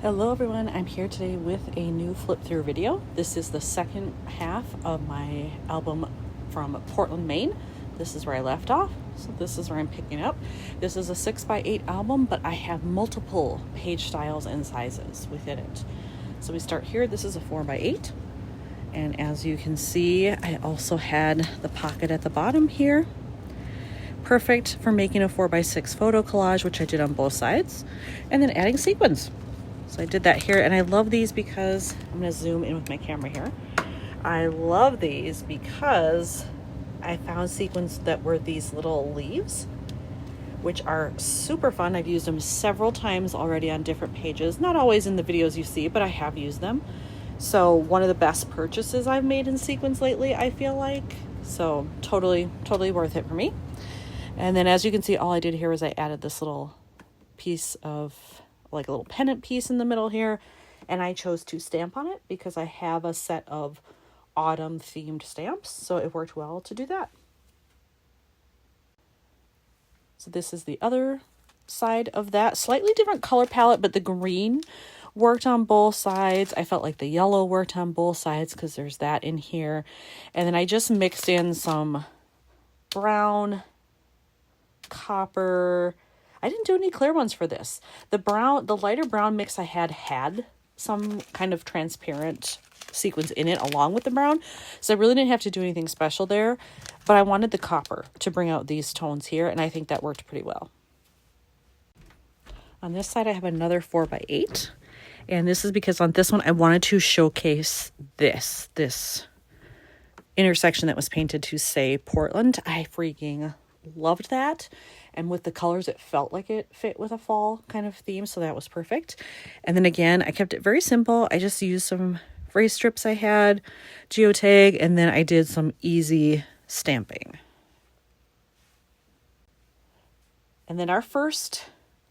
Hello everyone, I'm here today with a new flip-through video. This is the second half of my album from Portland, Maine. This is where I left off, so this is where I'm picking up. This is a 6x8 album, but I have multiple page styles and sizes within it. So we start here. This is a 4x8, and as you can see, I also had the pocket at the bottom here. Perfect for making a 4x6 photo collage, which I did on both sides, and then adding sequins. So I did that here, and I love these because, I'm going to zoom in with my camera here. I love these because I found sequins that were these little leaves, which are super fun. I've used them several times already on different pages. Not always in the videos you see, but I have used them. So one of the best purchases I've made in sequins lately, I feel like. So totally worth it for me. And then as you can see, all I did here was I added this little piece of, like a little pendant piece in the middle here, and I chose to stamp on it because I have a set of autumn themed stamps, so it worked well to do that. So this is the other side of that. Slightly different color palette, but the green worked on both sides. I felt like the yellow worked on both sides because there's that in here. And then I just mixed in some brown, copper. I didn't do any clear ones for this. The lighter brown mix I had some kind of transparent sequins in it along with the brown. So I really didn't have to do anything special there, but I wanted the copper to bring out these tones here, and I think that worked pretty well. On this side, I have another 4x8, and this is because on this one, I wanted to showcase this intersection that was painted to say Portland. I freaking loved that. And with the colors, it felt like it fit with a fall kind of theme, so that was perfect. And then again, I kept it very simple. I just used some phrase strips I had, geotag, and then I did some easy stamping. And then our first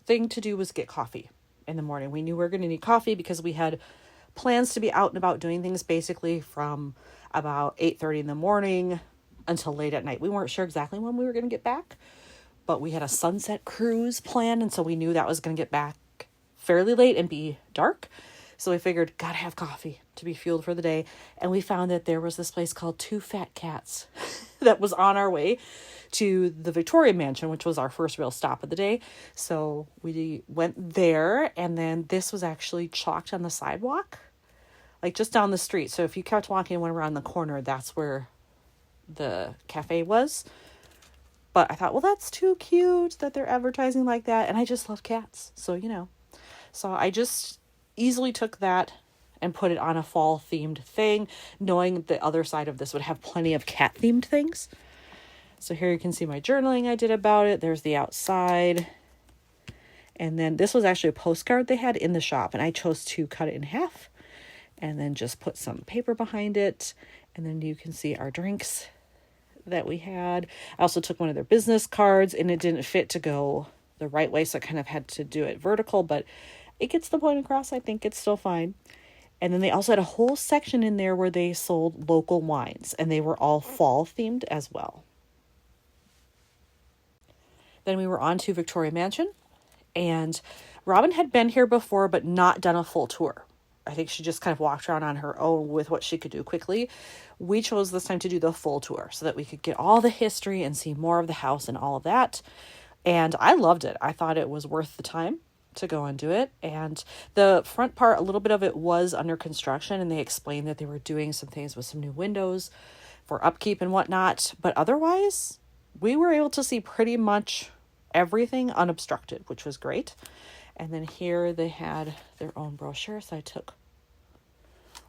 thing to do was get coffee in the morning. We knew we were going to need coffee because we had plans to be out and about doing things basically from about 8:30 in the morning until late at night. We weren't sure exactly when we were going to get back, but we had a sunset cruise planned, and so we knew that was going to get back fairly late and be dark. So we figured, gotta have coffee to be fueled for the day. And we found that there was this place called Two Fat Cats that was on our way to the Victoria Mansion, which was our first real stop of the day. So we went there, and then this was actually chalked on the sidewalk, like just down the street. So if you kept walking and went around the corner, that's where the cafe was. But I thought, well, that's too cute that they're advertising like that. And I just love cats. So, you know. So I just easily took that and put it on a fall themed thing, knowing the other side of this would have plenty of cat themed things. So here you can see my journaling I did about it. There's the outside. And then this was actually a postcard they had in the shop. And I chose to cut it in half and then just put some paper behind it. And then you can see our drinks that we had. I also took one of their business cards, and it didn't fit to go the right way, so I kind of had to do it vertical, but it gets the point across. I think it's still fine. And then they also had a whole section in there where they sold local wines, and they were all fall themed as well. Then we were on to Victoria Mansion, and Robin had been here before but not done a full tour. I think she just kind of walked around on her own with what she could do quickly. We chose this time to do the full tour so that we could get all the history and see more of the house and all of that. And I loved it. I thought it was worth the time to go and do it. And the front part, a little bit of it was under construction, and they explained that they were doing some things with some new windows for upkeep and whatnot. But otherwise, we were able to see pretty much everything unobstructed, which was great. And then here they had their own brochure. So I took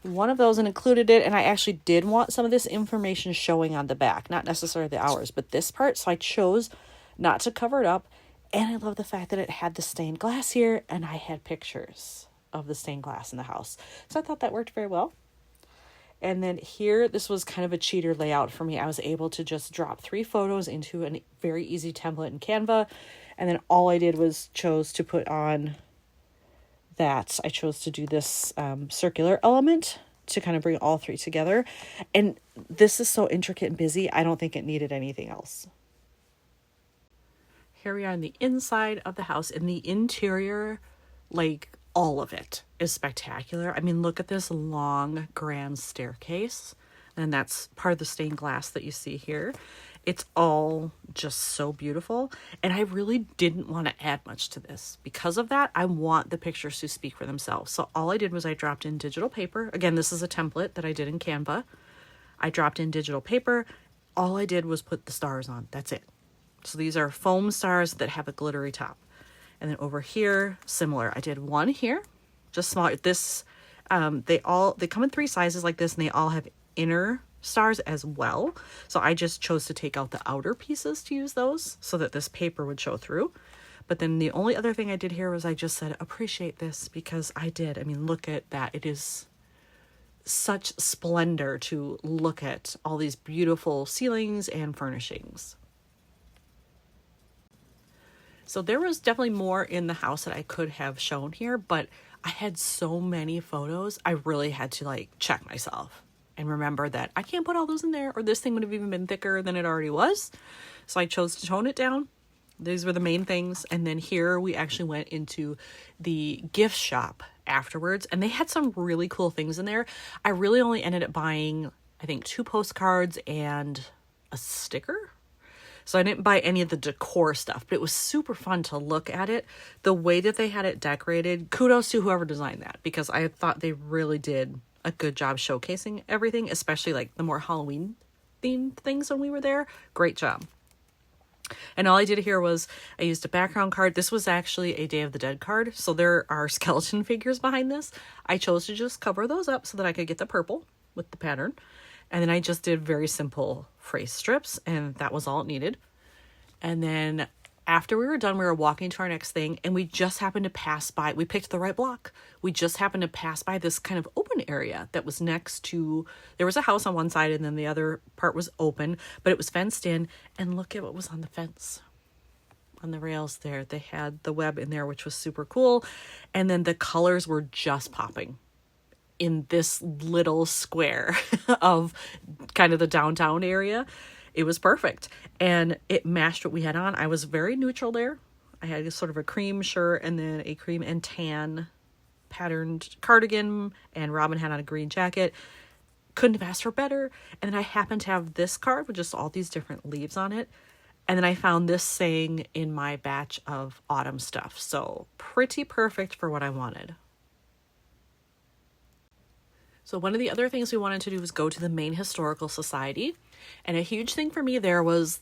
one of those and included it. And I actually did want some of this information showing on the back, not necessarily the hours, but this part. So I chose not to cover it up. And I love the fact that it had the stained glass here, and I had pictures of the stained glass in the house. So I thought that worked very well. And then here, this was kind of a cheater layout for me. I was able to just drop 3 photos into a very easy template in Canva. And then all I did was chose to put on that. I chose to do this circular element to kind of bring all 3 together. And this is so intricate and busy, I don't think it needed anything else. Here we are on the inside of the house, and the interior, like all of it is spectacular. I mean, look at this long grand staircase, and that's part of the stained glass that you see here. It's all just so beautiful, and I really didn't want to add much to this. Because of that, I want the pictures to speak for themselves. So all I did was I dropped in digital paper. Again, this is a template that I did in Canva. I dropped in digital paper. All I did was put the stars on. That's it. So these are foam stars that have a glittery top. And then over here, similar. I did one here, just small. This, they come in 3 sizes like this, and they all have inner stars as well. So I just chose to take out the outer pieces to use those so that this paper would show through. But then the only other thing I did here was I just said, appreciate this, because I did. I mean, look at that. It is such splendor to look at all these beautiful ceilings and furnishings. So there was definitely more in the house that I could have shown here, but I had so many photos, I really had to like check myself and remember that I can't put all those in there, or this thing would have even been thicker than it already was. So I chose to tone it down. These were the main things. And then here we actually went into the gift shop afterwards, and they had some really cool things in there. I really only ended up buying, I think, 2 postcards and a sticker. So I didn't buy any of the decor stuff, but it was super fun to look at it. The way that they had it decorated, kudos to whoever designed that, because I thought they really did a good job showcasing everything, especially like the more Halloween themed things when we were there. Great job. And all I did here was I used a background card. This was actually a Day of the Dead card, so there are skeleton figures behind this. I chose to just cover those up so that I could get the purple with the pattern. And then I just did very simple phrase strips, and that was all it needed. And then after we were done, we were walking to our next thing, and we just happened to pass by. We picked the right block. We just happened to pass by this kind of open area that was next to, there was a house on one side, and then the other part was open, but it was fenced in. And look at what was on the fence, on the rails there. They had the web in there, which was super cool. And then the colors were just popping in this little square of kind of the downtown area. It was perfect, and it matched what we had on. I was very neutral there. I had a sort of a cream shirt and then a cream and tan patterned cardigan, and Robin had on a green jacket. Couldn't have asked for better. And then I happened to have this card with just all these different leaves on it. And then I found this saying in my batch of autumn stuff. So pretty perfect for what I wanted. So one of the other things we wanted to do was go to the Maine Historical Society. And a huge thing for me there was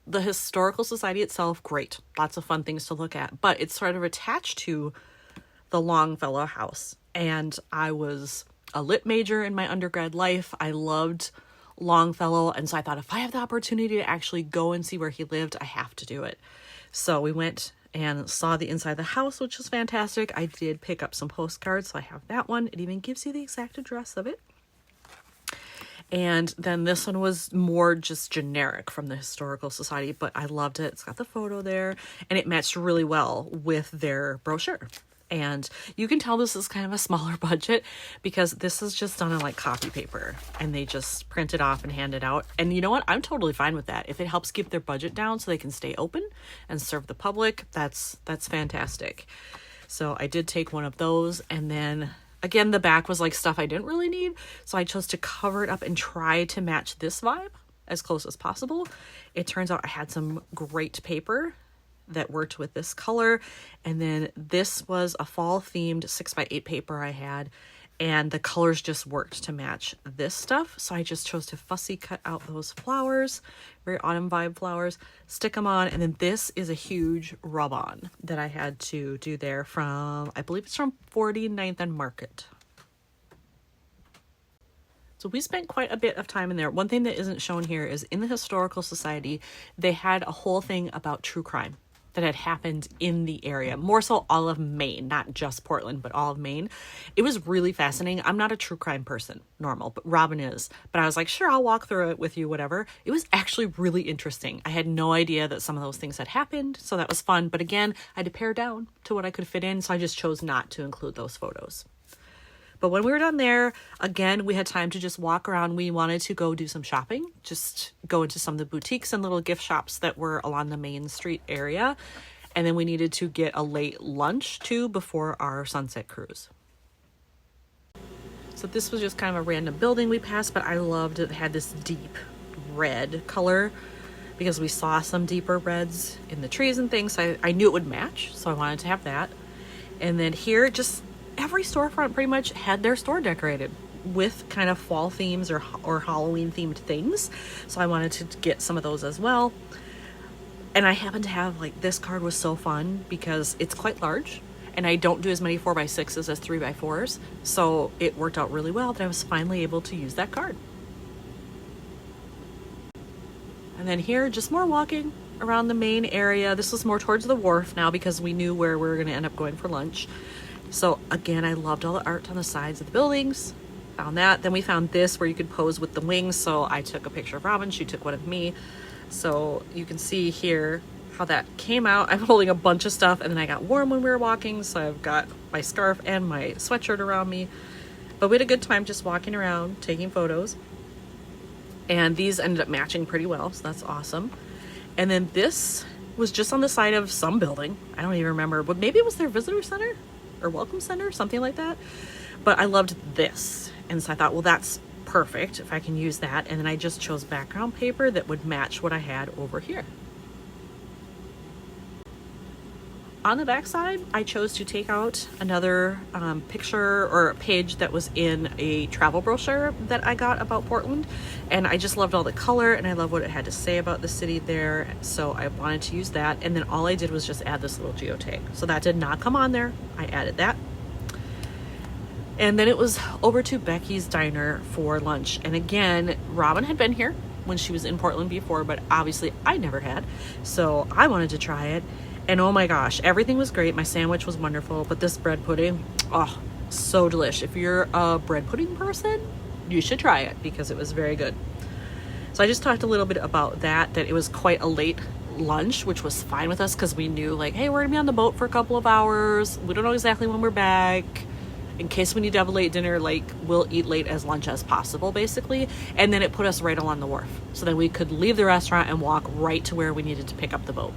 the Historical Society itself. Great. Lots of fun things to look at. But it's sort of attached to the Longfellow house. And I was a lit major in my undergrad life. I loved Longfellow. And so I thought, if I have the opportunity to actually go and see where he lived, I have to do it. So we went and saw the inside of the house, which was fantastic. I did pick up some postcards, so I have that one. It even gives you the exact address of it. And then this one was more just generic from the Historical Society, but I loved it. It's got the photo there, and it matched really well with their brochure. And you can tell this is kind of a smaller budget because this is just done on like copy paper, and they just print it off and hand it out. And you know what? I'm totally fine with that. If it helps keep their budget down so they can stay open and serve the public, that's fantastic. So I did take one of those, and then again, the back was like stuff I didn't really need. So I chose to cover it up and try to match this vibe as close as possible. It turns out I had some great paper that worked with this color. And then this was a fall themed 6x8 paper I had, and the colors just worked to match this stuff. So I just chose to fussy cut out those flowers, very autumn vibe flowers, stick them on. And then this is a huge rub on that I had to do there from, I believe it's from 49th and Market. So we spent quite a bit of time in there. One thing that isn't shown here is in the Historical Society, they had a whole thing about true crime that had happened in the area, more so all of Maine, not just Portland, but all of Maine. It was really fascinating. I'm not a true crime person, normal, but Robin is. But I was like, sure, I'll walk through it with you, whatever. It was actually really interesting. I had no idea that some of those things had happened, so that was fun. But again, I had to pare down to what I could fit in, so I just chose not to include those photos. But when we were done there, again, we had time to just walk around. We wanted to go do some shopping, just go into some of the boutiques and little gift shops that were along the Main Street area. And then we needed to get a late lunch too before our sunset cruise. So this was just kind of a random building we passed, but I loved it. It had this deep red color because we saw some deeper reds in the trees and things. So I knew it would match, so I wanted to have that. And then here, just every storefront pretty much had their store decorated with kind of fall themes or Halloween themed things. So I wanted to get some of those as well. And I happen to have, like, this card was so fun because it's quite large and I don't do as many 4x6s as 3x4s. So it worked out really well that I was finally able to use that card. And then here, just more walking around the Maine area. This was more towards the wharf now because we knew where we were going to end up going for lunch. So again, I loved all the art on the sides of the buildings. Found that. Then we found this where you could pose with the wings. So I took a picture of Robin. She took one of me. So you can see here how that came out. I'm holding a bunch of stuff and then I got warm when we were walking. So I've got my scarf and my sweatshirt around me. But we had a good time just walking around, taking photos. And these ended up matching pretty well. So that's awesome. And then this was just on the side of some building. I don't even remember, but maybe it was their visitor center or welcome center, something like that. But I loved this. And so I thought, well, that's perfect if I can use that. And then I just chose background paper that would match what I had over here. On the back side, I chose to take out another picture or page that was in a travel brochure that I got about Portland. And I just loved all the color and I love what it had to say about the city there. So I wanted to use that. And then all I did was just add this little geotag. So that did not come on there. I added that. And then it was over to Becky's Diner for lunch. And again, Robin had been here when she was in Portland before, but obviously I never had. So I wanted to try it. And oh my gosh, everything was great. My sandwich was wonderful, but this bread pudding, oh, so delish. If you're a bread pudding person, you should try it because it was very good. So I just talked a little bit about that it was quite a late lunch, which was fine with us because we knew, like, hey, we're gonna be on the boat for a couple of hours. We don't know exactly when we're back. In case we need to have a late dinner, like, we'll eat late as lunch as possible, basically. And then it put us right along the wharf. So then we could leave the restaurant and walk right to where we needed to pick up the boat.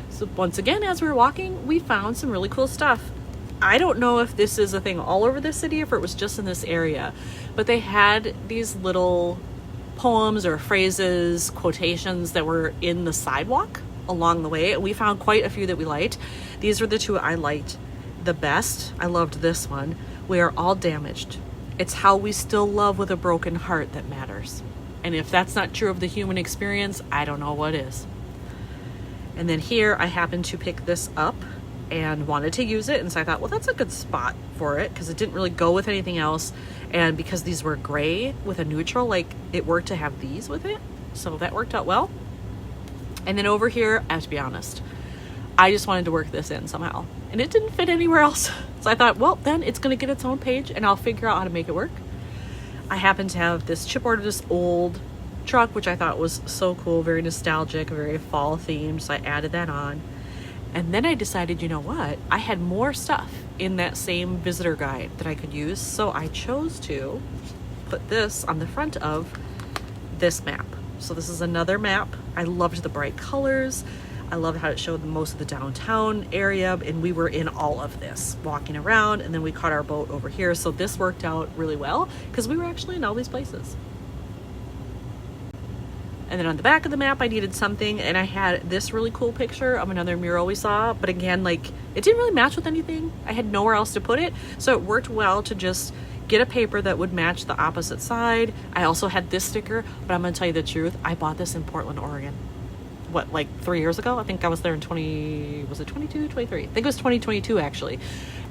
So once again, as we were walking, we found some really cool stuff. I don't know if this is a thing all over the city, if it was just in this area, but they had these little poems or phrases, quotations that were in the sidewalk along the way. And we found quite a few that we liked. These were the two I liked the best. I loved this one. We are all damaged. It's how we still love with a broken heart that matters. And if that's not true of the human experience, I don't know what is. And then here I happened to pick this up and wanted to use it. And so I thought, well, that's a good spot for it because it didn't really go with anything else. And because these were gray with a neutral, like, it worked to have these with it. So that worked out well. And then over here, I have to be honest, I just wanted to work this in somehow. And it didn't fit anywhere else. So I thought, well, then it's going to get its own page and I'll figure out how to make it work. I happen to have this chipboard of this old truck, which I thought was so cool, very nostalgic, very fall themed. So I added that on. And then I decided, you know what? I had more stuff in that same visitor guide that I could use. So I chose to put this on the front of this map. So this is another map. I loved the bright colors. I loved how it showed most of the downtown area. And we were in all of this, walking around. And then we caught our boat over here. So this worked out really well because we were actually in all these places. And then on the back of the map, I needed something, and I had this really cool picture of another mural we saw. But again, like, it didn't really match with anything. I had nowhere else to put it. So it worked well to just get a paper that would match the opposite side. I also had this sticker, but I'm going to tell you the truth. I bought this in Portland, Oregon. What, like 3 years ago? I think I was there in was it 22, 23? I think it was 2022, actually.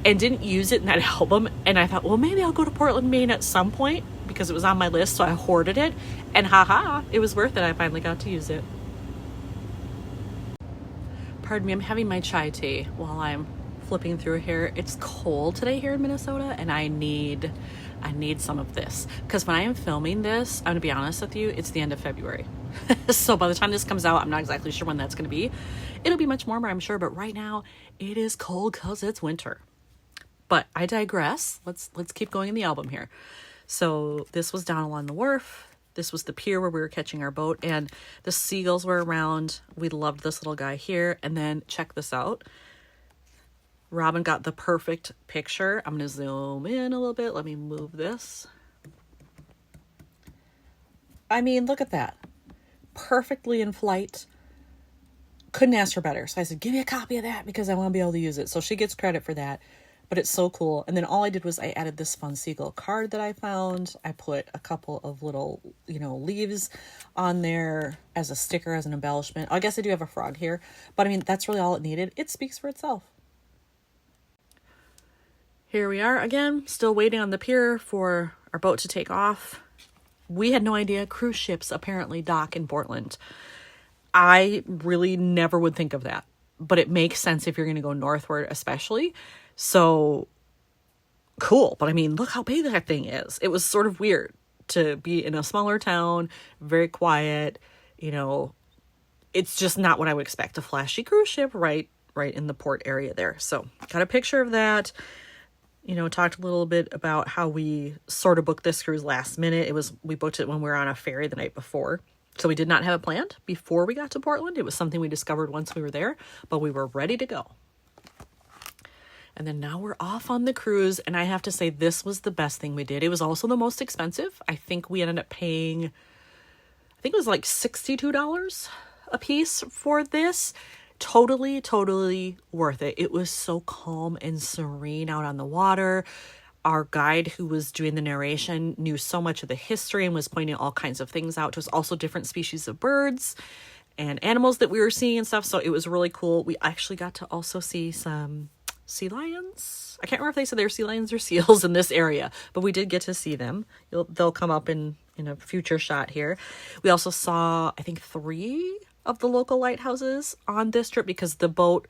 And didn't use it in that album. And I thought, well, maybe I'll go to Portland, Maine at some point, because it was on my list, so I hoarded it. And haha, it was worth it. I finally got to use it. Pardon me, I'm having my chai tea while I'm flipping through here. It's cold today here in Minnesota, and I need some of this. Because when I am filming this, I'm going to be honest with you, it's the end of February. So by the time this comes out, I'm not exactly sure when that's going to be. It'll be much warmer, I'm sure, but right now it is cold because it's winter. But I digress. Let's keep going in the album here. So this was down along the wharf. This was the pier where we were catching our boat, and the seagulls were around. We loved this little guy here. And then check this out. Robin got the perfect picture. I'm going to zoom in a little bit. Let me move this. I mean, look at that. Perfectly in flight. Couldn't ask for better. So I said, give me a copy of that because I want to be able to use it. So she gets credit for that. But it's so cool. And then all I did was I added this fun seagull card that I found. I put a couple of little, leaves on there as a sticker, as an embellishment. I guess I do have a frog here. But I mean, that's really all it needed. It speaks for itself. Here we are again, still waiting on the pier for our boat to take off. We had no idea cruise ships apparently dock in Portland. I really never would think of that. But it makes sense if you're going to go northward especially. So cool. But I mean, look how big that thing is. It was sort of weird to be in a smaller town, very quiet. It's just not what I would expect. A flashy cruise ship right in the port area there. So got a picture of that. Talked a little bit about how we sort of booked this cruise last minute. We booked it when we were on a ferry the night before. So we did not have it planned before we got to Portland. It was something we discovered once we were there, but we were ready to go. And then now we're off on the cruise. And I have to say, this was the best thing we did. It was also the most expensive. I think we ended up paying, it was like $62 a piece for this. Totally worth it. It was so calm and serene out on the water. Our guide who was doing the narration knew so much of the history and was pointing all kinds of things out to us, also different species of birds and animals that we were seeing and stuff. So it was really cool. We actually got to also see some sea lions. I can't remember if they said they were sea lions or seals in this area, but we did get to see them. They'll come up in a future shot here. We also saw, I think, 3 of the local lighthouses on this trip because the boat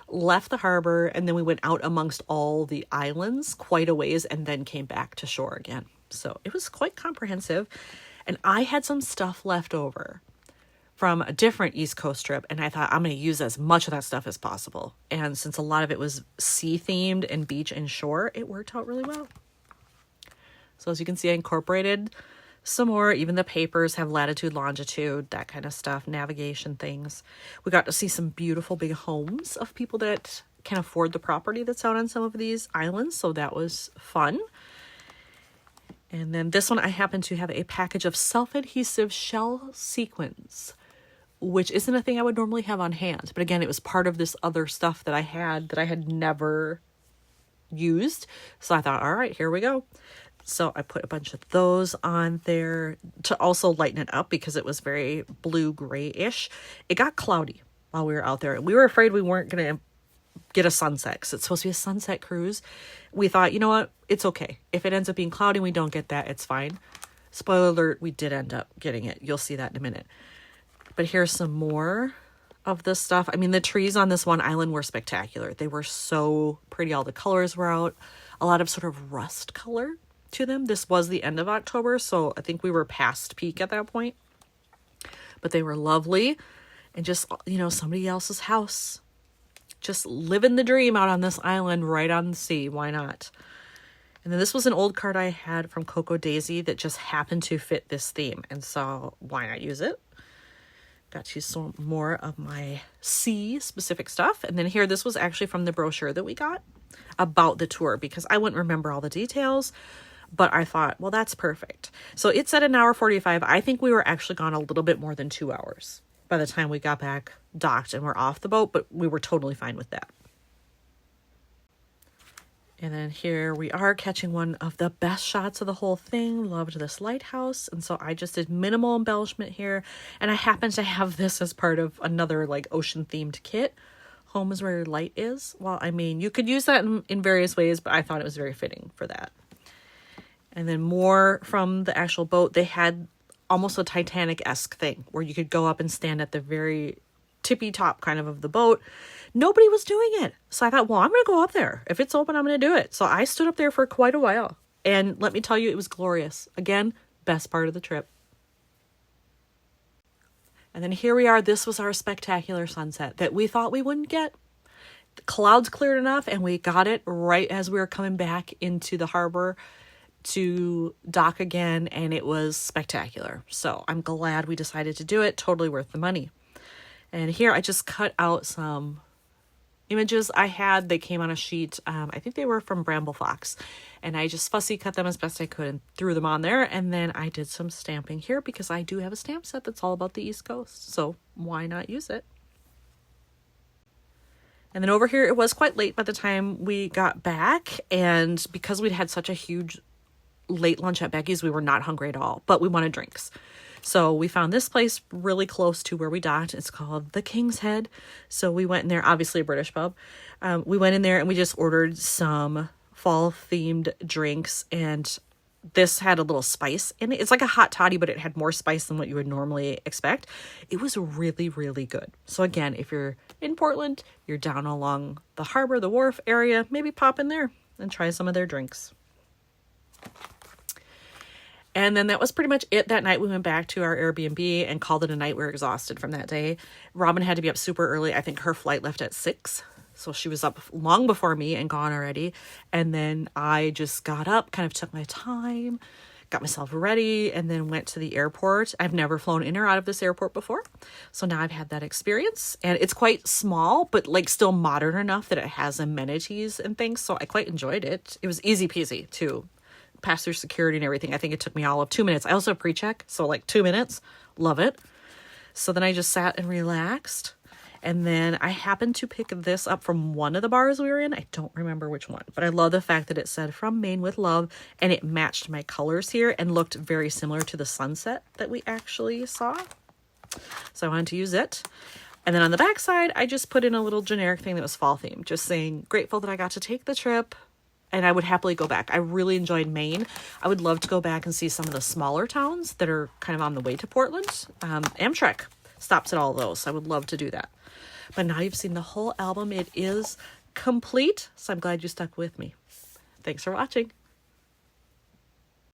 left the harbor and then we went out amongst all the islands quite a ways and then came back to shore again. So it was quite comprehensive. And I had some stuff left over from a different East Coast trip, and I thought I'm going to use as much of that stuff as possible. And since a lot of it was sea themed and beach and shore, it worked out really well. So as you can see, I incorporated some more. Even the papers have latitude, longitude, that kind of stuff, navigation things. We got to see some beautiful big homes of people that can afford the property that's out on some of these islands. So that was fun. And then this one, I happen to have a package of self-adhesive shell sequins, which isn't a thing I would normally have on hand. But again, it was part of this other stuff that I had never used. So I thought, all right, here we go. So I put a bunch of those on there to also lighten it up because it was very blue-gray-ish. It got cloudy while we were out there. We were afraid we weren't going to get a sunset because it's supposed to be a sunset cruise. We thought, you know what? It's okay. If it ends up being cloudy and we don't get that, it's fine. Spoiler alert, we did end up getting it. You'll see that in a minute. But here's some more of this stuff. I mean, the trees on this one island were spectacular. They were so pretty. All the colors were out. A lot of sort of rust color to them. This was the end of October, so I think we were past peak at that point. But they were lovely. And just, somebody else's house. Just living the dream out on this island right on the sea. Why not? And then this was an old card I had from Coco Daisy that just happened to fit this theme. And so why not use it? Got you some more of my sea specific stuff. And then here, this was actually from the brochure that we got about the tour because I wouldn't remember all the details, but I thought, well, that's perfect. So it said 1:45. I think we were actually gone a little bit more than 2 hours by the time we got back, docked, and were off the boat, but we were totally fine with that. And then here we are catching one of the best shots of the whole thing. Loved this lighthouse. And so I just did minimal embellishment here. And I happen to have this as part of another like ocean themed kit. Home is where your light is. Well, I mean, you could use that in various ways, but I thought it was very fitting for that. And then more from the actual boat. They had almost a Titanic-esque thing where you could go up and stand at the very tippy top kind of the boat. Nobody was doing it. So I thought, well, I'm going to go up there. If it's open, I'm going to do it. So I stood up there for quite a while. And let me tell you, it was glorious. Again, best part of the trip. And then here we are. This was our spectacular sunset that we thought we wouldn't get. The clouds cleared enough and we got it right as we were coming back into the harbor. to dock again, and it was spectacular. So I'm glad we decided to do it. Totally worth the money. And here I just cut out some images I had. They came on a sheet. I think they were from Bramble Fox, and I just fussy cut them as best I could and threw them on there. And then I did some stamping here because I do have a stamp set that's all about the East Coast. So why not use it? And then over here, it was quite late by the time we got back. And because we'd had such a huge late lunch at Becky's, we were not hungry at all, but we wanted drinks. So we found this place really close to where we docked. It's called the King's Head. So we went in there, obviously a British pub. We went in there and we just ordered some fall themed drinks, and this had a little spice in it. It's like a hot toddy, but it had more spice than what you would normally expect. It was really, really good. So again, if you're in Portland, you're down along the harbor, the wharf area, maybe pop in there and try some of their drinks. And then that was pretty much it that night. We went back to our Airbnb and called it a night. We were exhausted from that day. Robin had to be up super early. I think her flight left at 6. So she was up long before me and gone already. And then I just got up, kind of took my time, got myself ready, and then went to the airport. I've never flown in or out of this airport before. So now I've had that experience. And it's quite small, but like still modern enough that it has amenities and things. So I quite enjoyed it. It was easy peasy too. Pass through security and everything. I think it took me all of 2 minutes. I also have pre-check, so like 2 minutes. Love it. So then I just sat and relaxed. And then I happened to pick this up from one of the bars we were in. I don't remember which one, but I love the fact that it said "From Maine with Love," and it matched my colors here and looked very similar to the sunset that we actually saw. So I wanted to use it. And then on the back side, I just put in a little generic thing that was fall themed, just saying grateful that I got to take the trip. And I would happily go back. I really enjoyed Maine. I would love to go back and see some of the smaller towns that are kind of on the way to Portland. Amtrak stops at all of those, so I would love to do that. But now you've seen the whole album. It is complete, so I'm glad you stuck with me. Thanks for watching.